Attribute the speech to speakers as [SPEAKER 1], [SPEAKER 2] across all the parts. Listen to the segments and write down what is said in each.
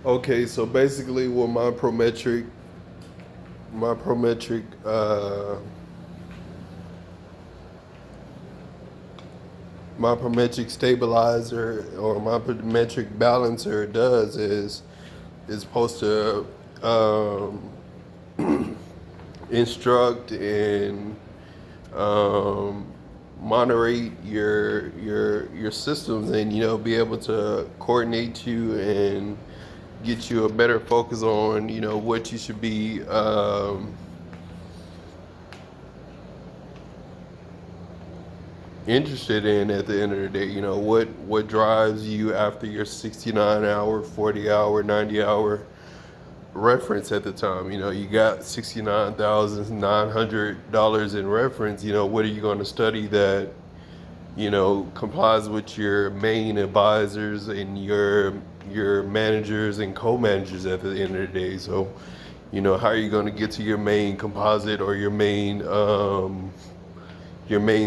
[SPEAKER 1] Okay, so basically, what my prometric, my prometric stabilizer or my prometric balancer does is supposed to instruct and um, moderate your systems, and be able to coordinate you and get you a better focus on what you should be interested in at the end of the day. What drives you after your 69-hour, 40-hour, 90-hour reference at the time. You got $69,900 in reference. What are you going to study that complies with your main advisors and your managers and co-managers at the end of the day? So how are you going to get to your main composite or your main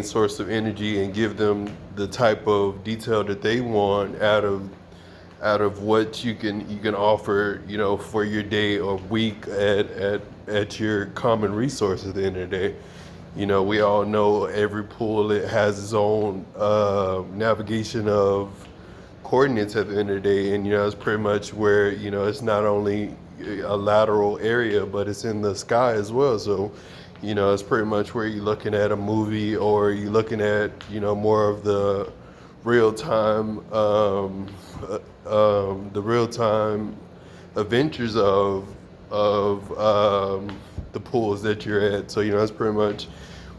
[SPEAKER 1] source of energy and give them the type of detail that they want out of what you can offer, for your day or week at your common resource at the end of the day. We all know every pool, it has its own navigation of coordinates at the end of the day, and it's pretty much where it's not only a lateral area, but it's in the sky as well. So it's pretty much where you're looking at a movie, or you're looking at more of the real time adventures of the pools that you're at. So that's pretty much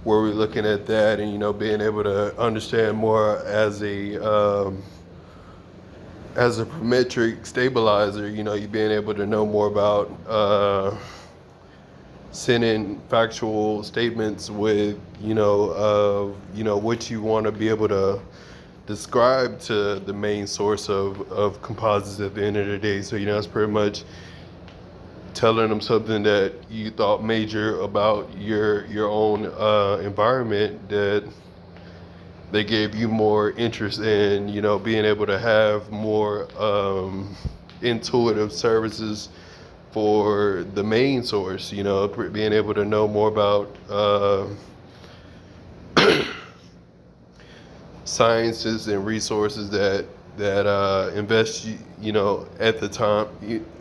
[SPEAKER 1] where we're looking at that, and being able to understand more as a parametric stabilizer. You being able to know more about sending factual statements with what you want to be able to describe to the main source of composites at the end of the day. So it's pretty much telling them something that you thought major about your own environment, that they gave you more interest in, being able to have more intuitive services for the main source. Being able to know more about sciences and resources that invest at the time.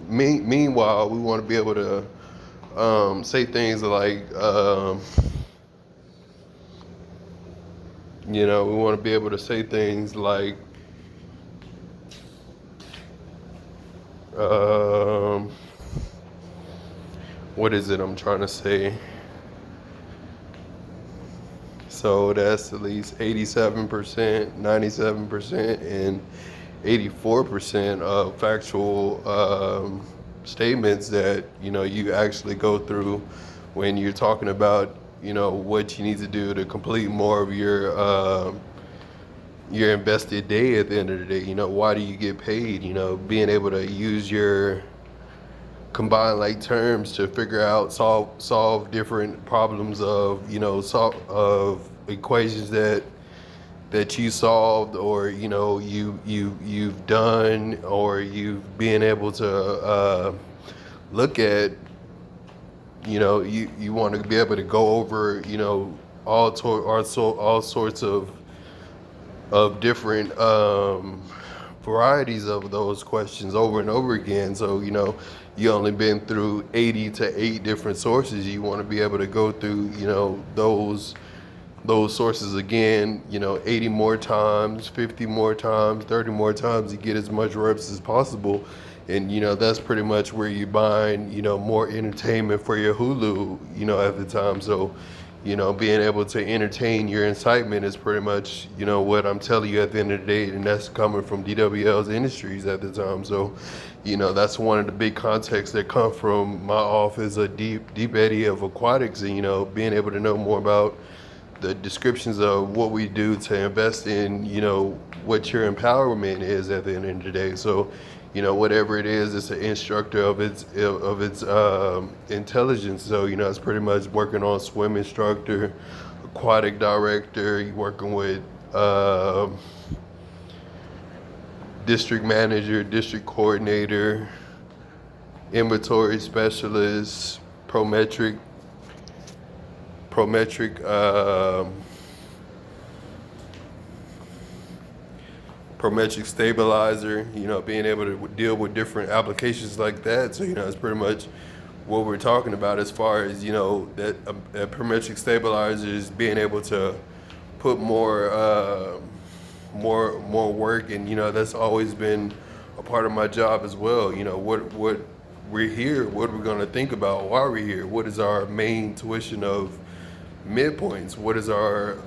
[SPEAKER 1] Meanwhile, we want to be able to say things like we want to be able to say things like um, what is it I'm trying to say? So that's at least 87%, 97%, and 84% of factual statements that you actually go through when you're talking about what you need to do to complete more of your invested day at the end of the day. Why do you get paid? Being able to use your combine like terms to figure out solve different problems of of equations that you solved, or you've done, or you've been able to look at. You want to be able to go over all sorts of different varieties of those questions over and over again. So you only been through 80 to 8 different sources. You want to be able to go through those sources again, 80 more times, 50 more times, 30 more times. You get as much reps as possible. And that's pretty much where you buying more entertainment for your Hulu at the time. So being able to entertain your incitement is pretty much what I'm telling you at the end of the day, and that's coming from DWL's Industries at the time. So that's one of the big contexts that come from my office, a deep eddy of aquatics, and being able to know more about the descriptions of what we do to invest in, what your empowerment is at the end of the day. So, whatever it is, it's an instructor of its intelligence. So, it's pretty much working on swim instructor, aquatic director. You're working with district manager, district coordinator, inventory specialist, prometric, prometric, prometric stabilizer, being able to deal with different applications like that. So, it's pretty much what we're talking about as far as, that a prometric stabilizer is being able to put more work, and that's always been a part of my job as well. What we're here, what we're going to think about, why we're here, what is our main tuition of midpoints, what is our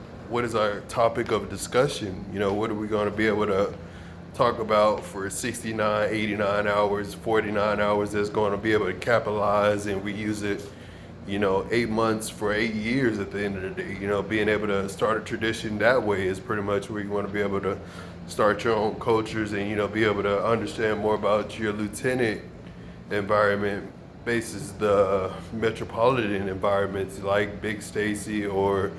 [SPEAKER 1] topic of discussion, what are we going to be able to talk about for 69, 89 hours, 49 hours that's going to be able to capitalize, and we use it 8 months for 8 years at the end of the day. Being able to start a tradition that way is pretty much where you want to be able to start your own cultures, and be able to understand more about your lieutenant environment basis the metropolitan environments like Big Stacy or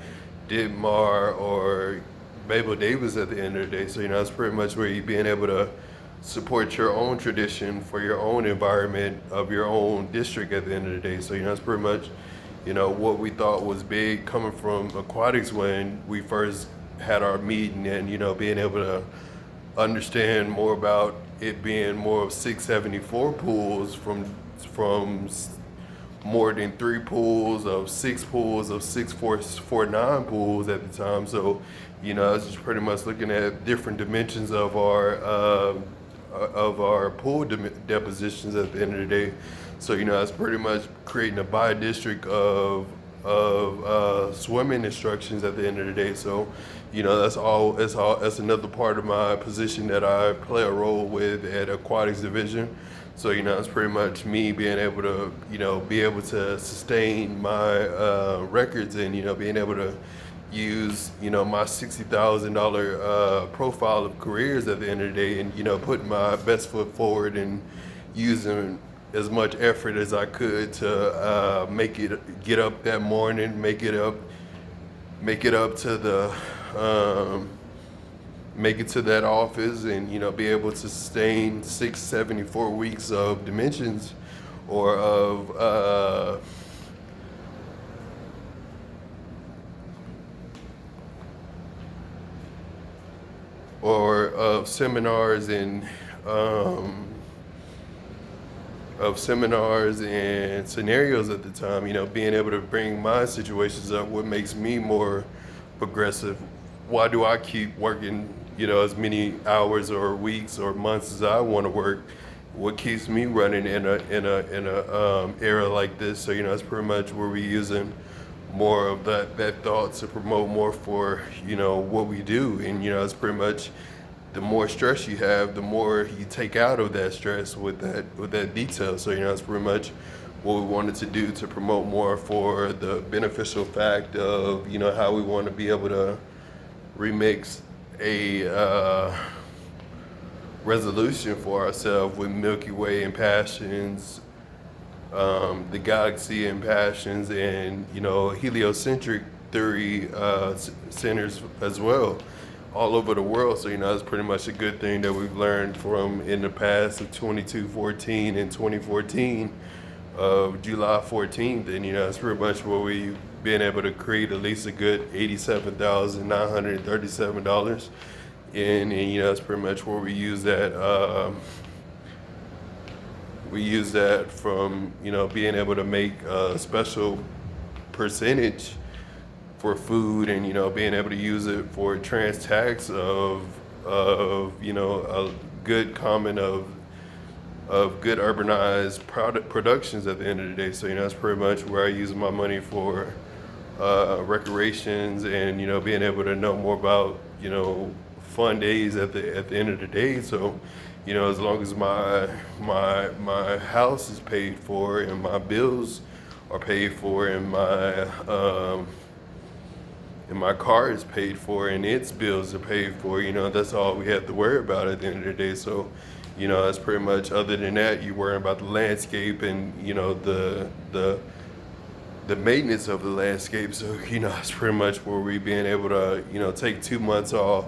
[SPEAKER 1] Ditmar or Babel Davis at the end of the day. So it's pretty much where you being able to support your own tradition for your own environment of your own district at the end of the day. So it's pretty much what we thought was big coming from aquatics when we first had our meeting, and being able to understand more about it being more of 674 pools from more than 3 pools of 6 pools of 649 pools at the time. So it's just pretty much looking at different dimensions of our pool depositions at the end of the day. So it's pretty much creating a bi-district of swimming instructions at the end of the day. So that's another part of my position that I play a role with at aquatics division. So it's pretty much me being able to be able to sustain my records, and being able to use my $60,000 profile of careers at the end of the day, and putting my best foot forward and using as much effort as I could to get up that morning, make it up to make it to that office, and be able to sustain 674 weeks of dimensions or of seminars and scenarios at the time, being able to bring my situations up, what makes me more progressive. Why do I keep working, as many hours or weeks or months as I want to work? What keeps me running in a era like this? So it's pretty much where we're using more of that thought to promote more for what we do, and it's pretty much the more stress you have, the more you take out of that stress with that detail. So it's pretty much what we wanted to do to promote more for the beneficial fact of how we want to be able to remix a resolution for ourselves with Milky Way impassions, the galaxy impassions, and heliocentric theory centers as well all over the world. So it's pretty much a good thing that we've learned from in the past of 2214 and 2014 of July 14th, and it's pretty much where we've been able to create at least a good $87,937, and it's pretty much where we use that from being able to make a special percentage for food, and being able to use it for trans tax of a good common of good urbanized productions at the end of the day. So that's pretty much where I use my money for recreations, and being able to know more about fun days at the end of the day. So as long as my house is paid for and my bills are paid for, and my car is paid for and its bills are paid for, that's all we have to worry about at the end of the day. So that's pretty much, other than that, you worry about the landscape and the maintenance of the landscape. So it's pretty much where we being able to take 2 months off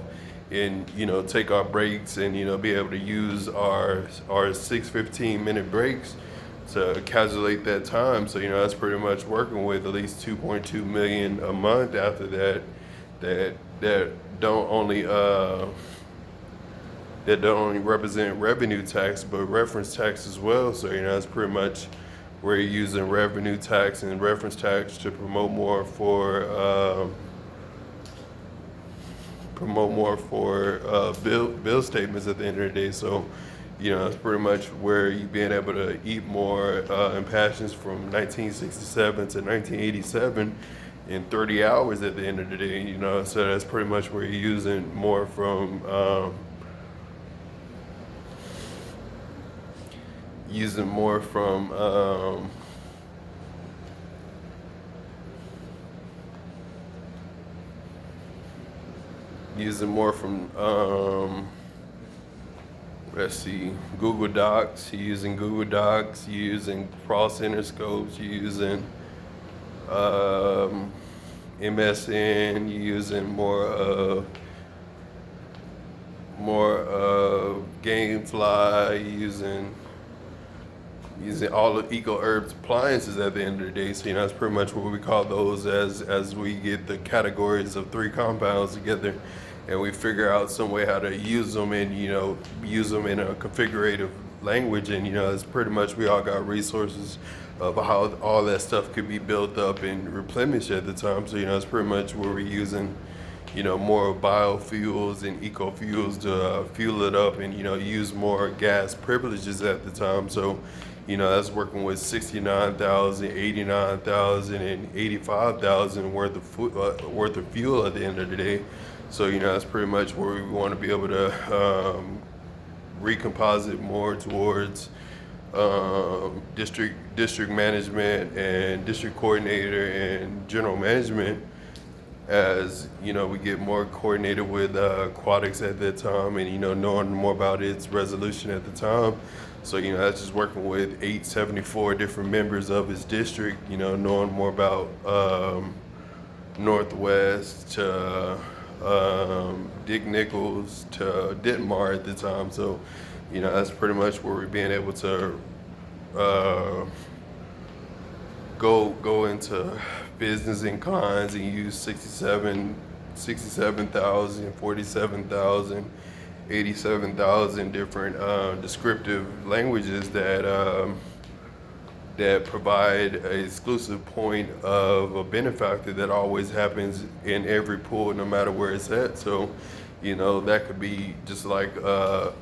[SPEAKER 1] and take our breaks, and be able to use our 6 15-minute breaks to calculate that time. So, that's pretty much working with at least 2.2 million a month after that, that don't only that don't only represent revenue tax, but reference tax as well. So, that's pretty much where you're using revenue tax and reference tax to promote more for bill statements at the end of the day. So, it's pretty much where you being able to eat more impassions from 1967 to 1987 in 30 hours at the end of the day. So that's pretty much where you're using more from using more from let's see, Google Docs. You're using Google Docs. You're using cross interscopes. You're using MSN. You're using more GameFly. You're using all the Eco Herbs appliances at the end of the day. So that's pretty much what we call those as we get the categories of 3 compounds together, and we figure out some way how to use them and use them in a configurative language. And it's pretty much we all got resources of how all that stuff could be built up and replenished at the time. So it's pretty much where we're using more biofuels and eco fuels to fuel it up, and use more gas privileges at the time. So that's working with 69,000, 89,000, and 85,000 worth of fuel at the end of the day. So that's pretty much where we want to be able to recomposite more towards district management and district coordinator and general management, as we get more coordinated with aquatics at that time, and knowing more about its resolution at the time. So that's just working with 874 different members of his district, knowing more about Northwest to Dick Nichols to Ditmar at the time. So that's pretty much where we're being able to go into business and cons and use 67,000, 47,000, 87,000 different descriptive languages that provide an exclusive point of a benefactor that always happens in every pool, no matter where it's at. So, that could be just like a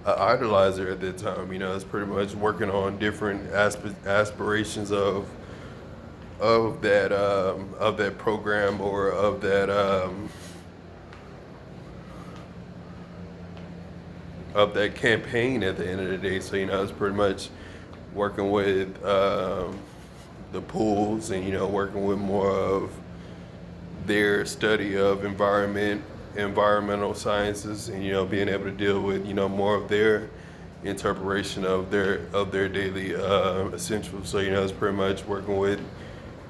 [SPEAKER 1] idolizer at that time. It's pretty much working on different aspirations of that program, or of that campaign at the end of the day. So it's pretty much working with the pools, and working with more of their study of environmental sciences, and being able to deal with more of their interpretation of their daily essentials. So it's pretty much working with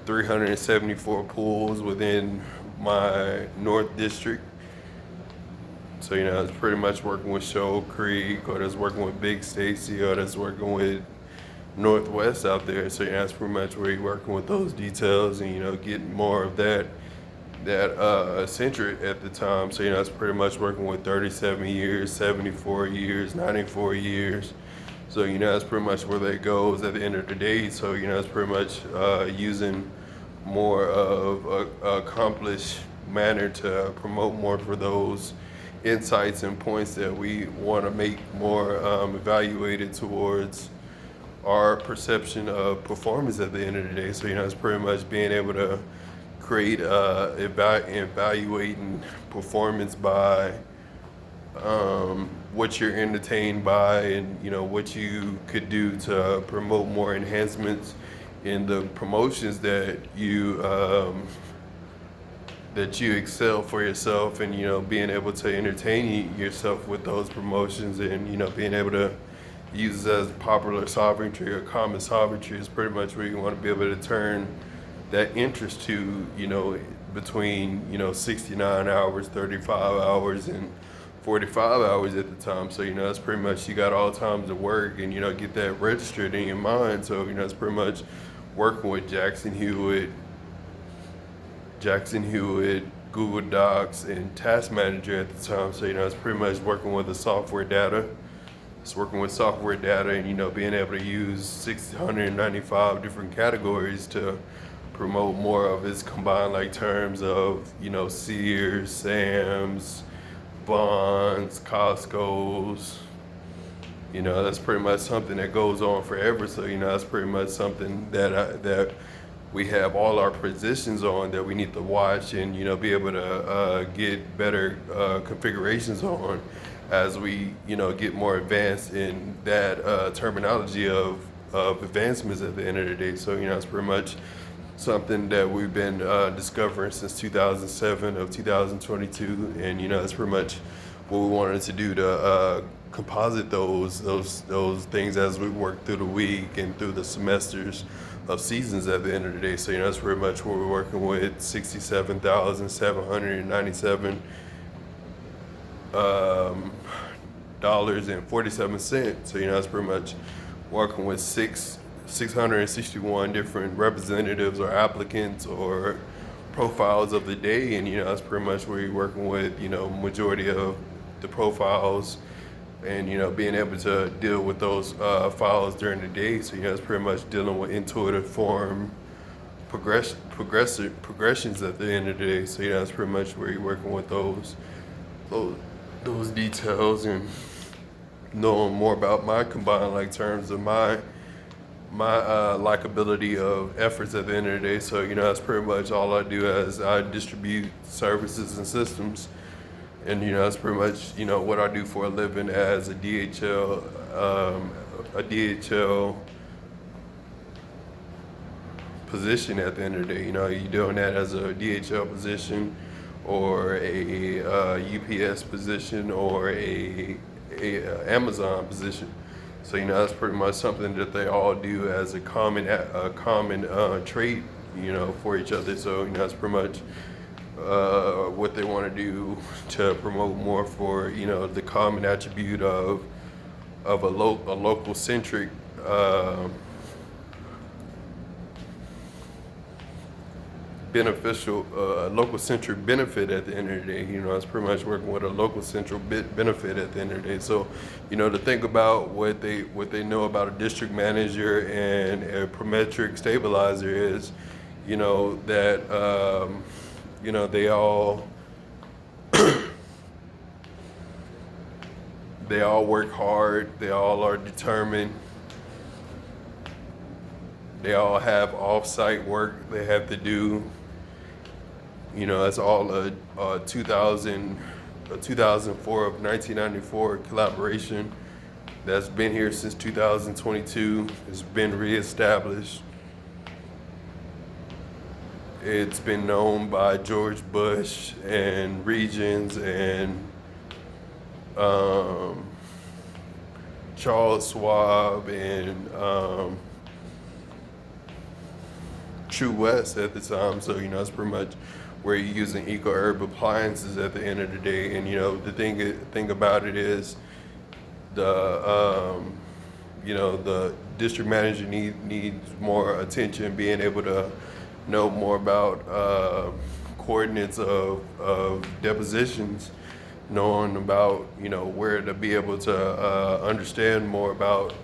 [SPEAKER 1] 374 pools within my North District. So it's pretty much working with Shoal Creek, or that's working with Big Stacy, or that's working with Northwest out there. So that's pretty much where you're working with those details, and getting more of that centric at the time. So that's pretty much working with 37 years, 74 years, 94 years. So that's pretty much where that goes at the end of the day. So it's pretty much using more of a accomplished manner to promote more for those insights and points that we want to make more evaluated towards our perception of performance at the end of the day. So it's pretty much being able to create evaluating performance by what you're entertained by, and what you could do to promote more enhancements in the promotions that you excel for yourself, and being able to entertain yourself with those promotions, and being able to use it as popular sovereignty or common sovereignty is pretty much where you want to be able to turn that interest to between 69 hours, 35 hours, and 45 hours at the time. So, that's pretty much you got all times to work and, get that registered in your mind. So, it's pretty much working with Jackson Hewitt, Google Docs, and Task Manager at the time. So, it's pretty much working with the software data. It's working with software data and, being able to use 695 different categories to promote more of its combined like terms of, Sears, Sam's, Bonds, Costco's. That's pretty much something that goes on forever. So, that's pretty much something that we have all our positions on that we need to watch and, be able to get better configurations on as we, get more advanced in that terminology of advancements at the end of the day. So, it's pretty much something that we've been discovering since 2007 of 2022, and that's pretty much what we wanted to do to composite those things as we work through the week and through the semesters of seasons at the end of the day. So that's pretty much what we're working with: 67,797 dollars and 47 cents. So that's pretty much working with 661 different representatives or applicants or profiles of the day, and that's pretty much where you're working with majority of the profiles, and being able to deal with those files during the day. So it's pretty much dealing with intuitive form progressions at the end of the day. So that's pretty much where you're working with those details and knowing more about my combined like terms of my likability of efforts at the end of the day. So that's pretty much all I do as I distribute services and systems, and that's pretty much what I do for a living as a DHL position at the end of the day. You're doing that as a DHL position or a UPS position or a Amazon position. So that's pretty much something that they all do as a common trait, for each other. So that's pretty much what they want to do to promote more for the common attribute of a local centric beneficial local centric benefit at the end of the day. It's pretty much working with a local central benefit at the end of the day. So to think about what they know about a district manager and a parametric stabilizer is that they all they all work hard, they all are determined, they all have off-site work they have to do. That's all a 2004 of 1994 collaboration that's been here since 2022. It's been reestablished. It's been known by George Bush and Regions and Charles Schwab and True West at the time. So it's pretty much where you're using eco-herb appliances at the end of the day. And the thing about it is the district manager needs more attention, being able to know more about coordinates of depositions, knowing about where to be able to understand more about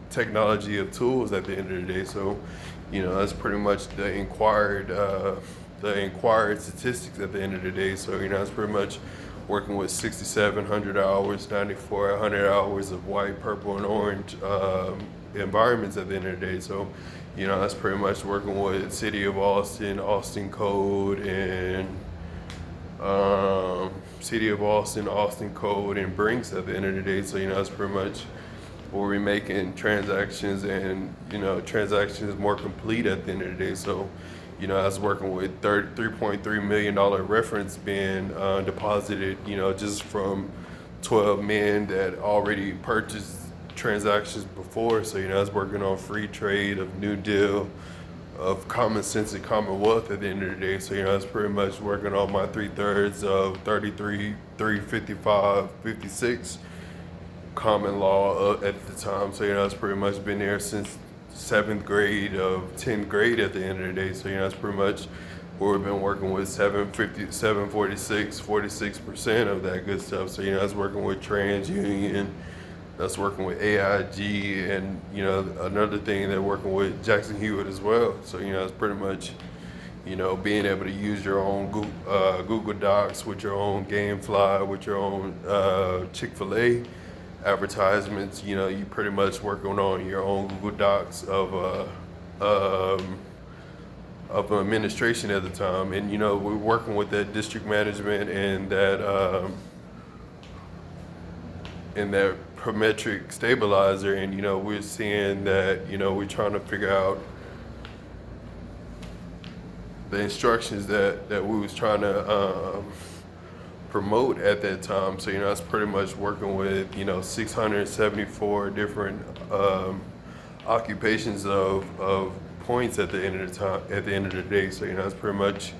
[SPEAKER 1] technology of tools at the end of the day. So that's pretty much the inquired statistics at the end of the day. So it's pretty much working with 6,700 hours, 9,400 hours of white, purple, and orange environments at the end of the day. So that's pretty much working with City of Austin, Austin Code, and City of Austin, Austin Code, and Brinks at the end of the day. So that's pretty much where we're making transactions and transactions more complete at the end of the day. So I was working with $3.3 million reference being deposited, just from 12 men that already purchased transactions before. So I was working on free trade of New Deal, of common sense and commonwealth at the end of the day. So, it's pretty much working on my 3/3 of 33, 355, 56 common law at the time. So, it's pretty much been there since 7th grade of 10th grade at the end of the day. So, it's pretty much where we've been working with 750, 746, 46% of that good stuff. So, that's working with TransUnion, that's working with AIG, and another thing they're working with Jackson Hewitt as well. So it's pretty much being able to use your own Google Docs with your own GameFly, with your own Chick-fil-A advertisements. You pretty much working on your own Google Docs of administration at the time, and we're working with that district management and that parametric stabilizer, and we're seeing that we're trying to figure out the instructions that we was trying to promote at that time. So that's pretty much working with 674 different occupations of points at the end of the day. So that's pretty much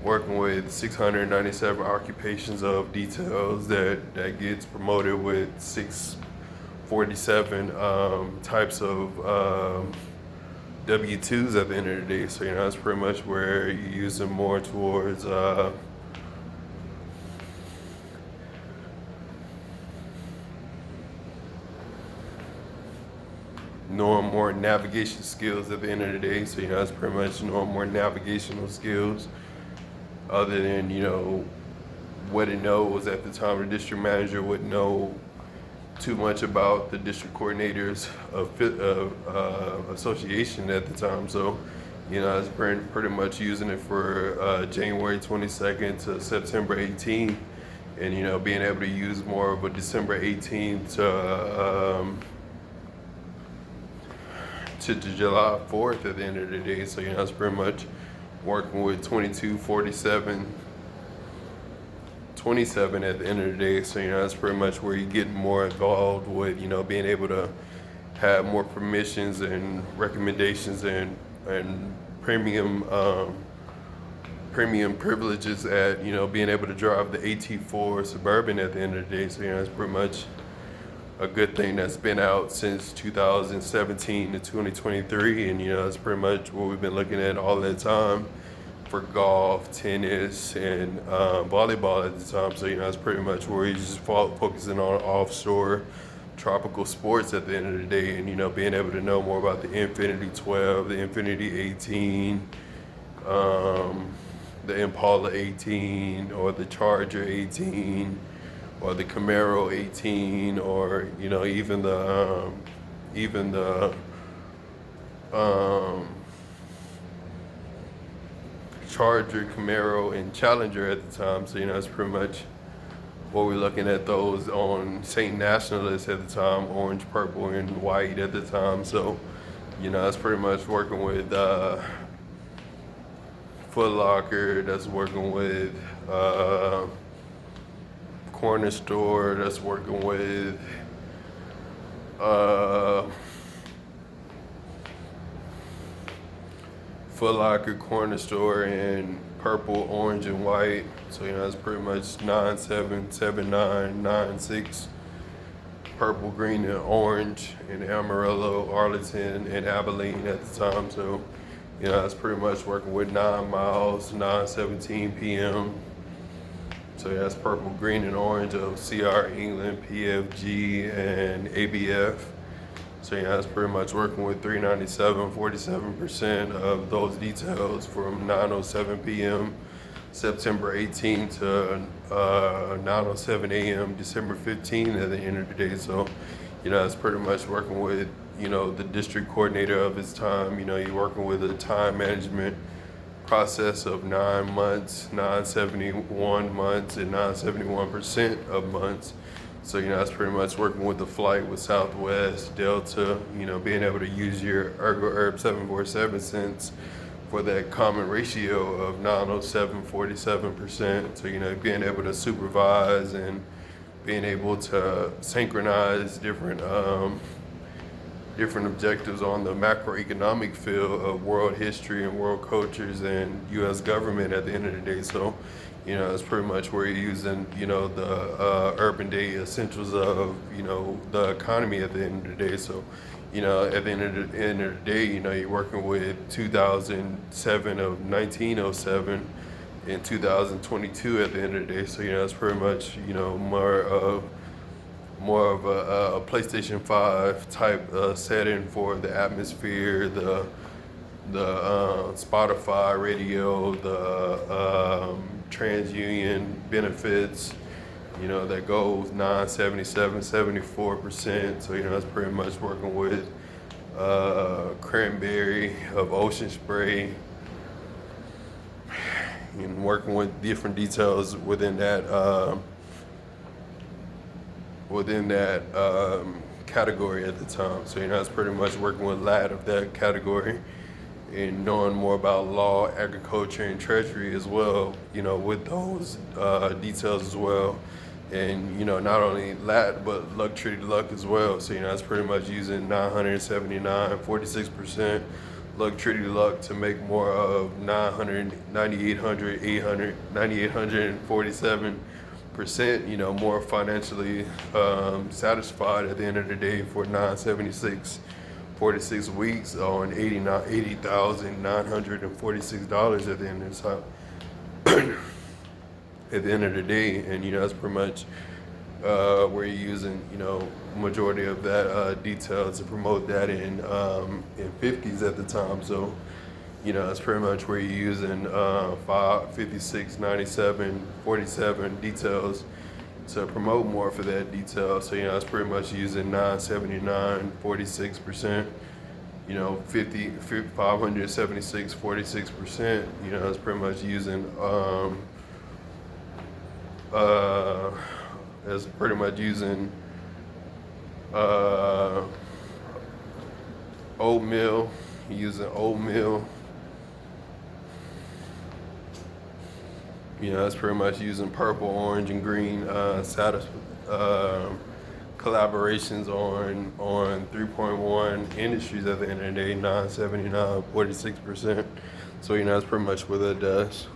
[SPEAKER 1] working with 697 occupations of details that gets promoted with 647 types of W-2s at the end of the day. So that's pretty much where you use them more towards knowing more navigation skills at the end of the day. So that's pretty much knowing more navigational skills other than what it knows at the time. The district manager wouldn't know too much about the district coordinators of association at the time. So I was pretty much using it for January 22nd to September 18th, and being able to use more of a December 18th to July 4th at the end of the day. So it's pretty much working with 2247 27 at the end of the day. So that's pretty much where you get more involved with being able to have more permissions and recommendations and premium privileges at being able to drive the AT4 Suburban at the end of the day. So that's pretty much a good thing that's been out since 2017 to 2023, and that's pretty much what we've been looking at all that time for golf, tennis, and volleyball at the time. So that's pretty much where he's just focusing on offshore tropical sports at the end of the day, and being able to know more about the Infinity 12, the Infinity 18, the Impala 18, or the Charger 18, or the Camaro 18, or even the Charger, Camaro, and Challenger at the time. So that's pretty much what we're looking at those on St. Nationalist at the time, orange, purple, and white at the time. So that's pretty much working with Foot Locker, that's working with Corner Store, that's working with Foot Locker, Corner Store, and purple, orange, and white. So that's pretty much 97, 79, 96, purple, green, and orange, and Amarillo, Arlington, and Abilene at the time. So that's pretty much working with 9 miles, 9:17 p.m. So that's purple, green, and orange of CR England, PFG, and ABF. So that's pretty much working with 397, 47% of those details from 9:07 p.m. September 18 to 9:07 a.m. December 15 at the end of the day. So it's pretty much working with the district coordinator of his time. You're working with a time management process of 9 months, 971 months, and 971% of months. So that's pretty much working with the flight with Southwest, Delta, being able to use your Ergo Herb 747 cents for that common ratio of 907, 47%. So being able to supervise and being able to synchronize different different objectives on the macroeconomic field of world history and world cultures and U.S. government at the end of the day. So, you know, it's pretty much where you're using, you know, the urban day essentials of, you know, the economy at the end of the day. So, you know, at the end of the day, you know, you're working with 2007 of 1907 and 2022 at the end of the day. So, you know, it's pretty much, you know, more of a PlayStation 5 type setting for the atmosphere, the Spotify radio, the TransUnion benefits, you know, that goes 977, 74%. So, you know, that's pretty much working with cranberry of ocean spray and working with different details within that category at the time. So, you know, it's pretty much working with lad of that category and knowing more about law, agriculture, and treasury as well, you know, with those details as well. And, you know, not only lat, but luck, treaty luck as well. So, you know, it's pretty much using 979, 46% luck, treaty luck to make more of 900, 9,800, 800, 9,847%, you know, more financially satisfied at the end of the day for 976, 46 weeks on $80,946 at the end of the time. At the end of the day, and you know, that's pretty much where you're using, you know, majority of that detail to promote that in 50s at the time. So, you know, it's pretty much where you're using 5, 56, 97, 47 details to promote more for that detail. So, you know, it's pretty much using 979, 46%, you know, 576, 46%, you know, it's pretty much using it's pretty much using oatmeal, using oatmeal. You know, that's pretty much using purple, orange, and green collaborations on 3.1 industries at the end of the day, 979, 46%. So, you know, that's pretty much what that does.